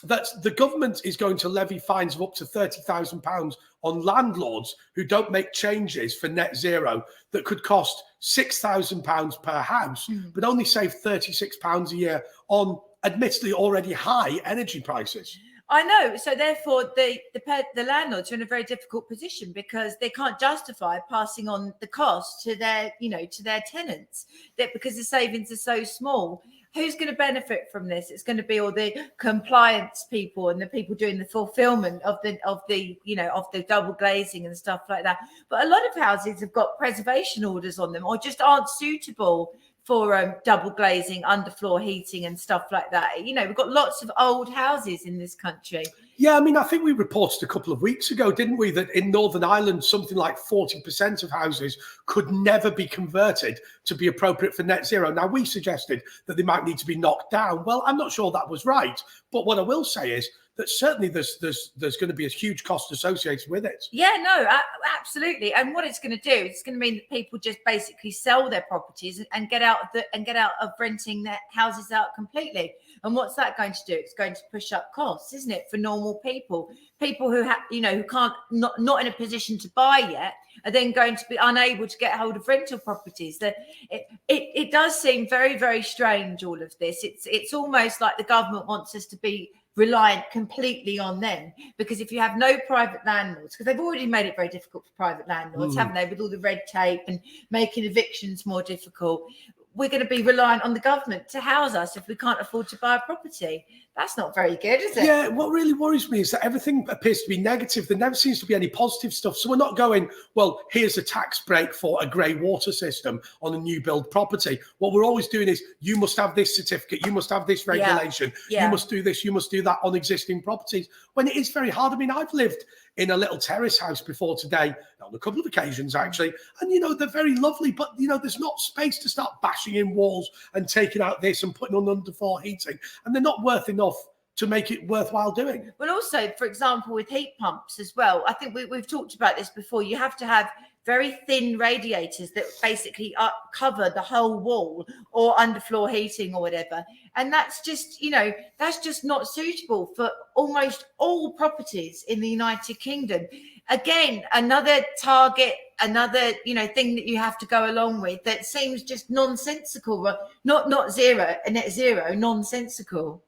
that the government is going to levy fines of up to £30,000 on landlords who don't make changes for net zero that could cost £6,000 per house, but only save £36 a year on admittedly already high energy prices. I know. So therefore, the landlords are in a very difficult position because they can't justify passing on the cost to their tenants, that because the savings are so small. Who's going to benefit from this? It's going to be all the compliance people and the people doing the fulfillment of the double glazing and stuff like that. But a lot of houses have got preservation orders on them or just aren't suitable for double glazing, underfloor heating and stuff like that. You know, we've got lots of old houses in this country. Yeah, I mean, I think we reported a couple of weeks ago, didn't we, that in Northern Ireland, something like 40% of houses could never be converted to be appropriate for net zero. Now, we suggested that they might need to be knocked down. Well, I'm not sure that was right. But what I will say is that certainly there's going to be a huge cost associated with it. Yeah, no, absolutely. And what it's going to do, it's going to mean that people just basically sell their properties and get out of renting their houses out completely. And what's that going to do? It's going to push up costs, isn't it, for normal people who who can't not in a position to buy yet are then going to be unable to get hold of rental properties. That it does seem very, very strange, all of this. It's almost like the government wants us to be reliant completely on them, because if you have no private landlords, because they've already made it very difficult for private landlords, haven't they, with all the red tape and making evictions more difficult, we're going to be reliant on the government to house us if we can't afford to buy a property. That's not very good, is it? Yeah, what really worries me is that everything appears to be negative. There never seems to be any positive stuff. So we're not going, well, here's a tax break for a grey water system on a new build property. What we're always doing is, you must have this certificate, you must have this regulation, you must do this, you must do that on existing properties, when it is very hard. I mean, I've lived in a little terrace house before today, on a couple of occasions actually, and they're very lovely, but there's not space to start bashing in walls and taking out this and putting on underfloor heating, and they're not worth enough to make it worthwhile doing. Well, also, for example, with heat pumps as well, I think we've talked about this before. You have to have very thin radiators that basically cover the whole wall, or underfloor heating or whatever. And that's just not suitable for almost all properties in the United Kingdom. Again, another target, another thing that you have to go along with that seems just nonsensical, not net zero, nonsensical.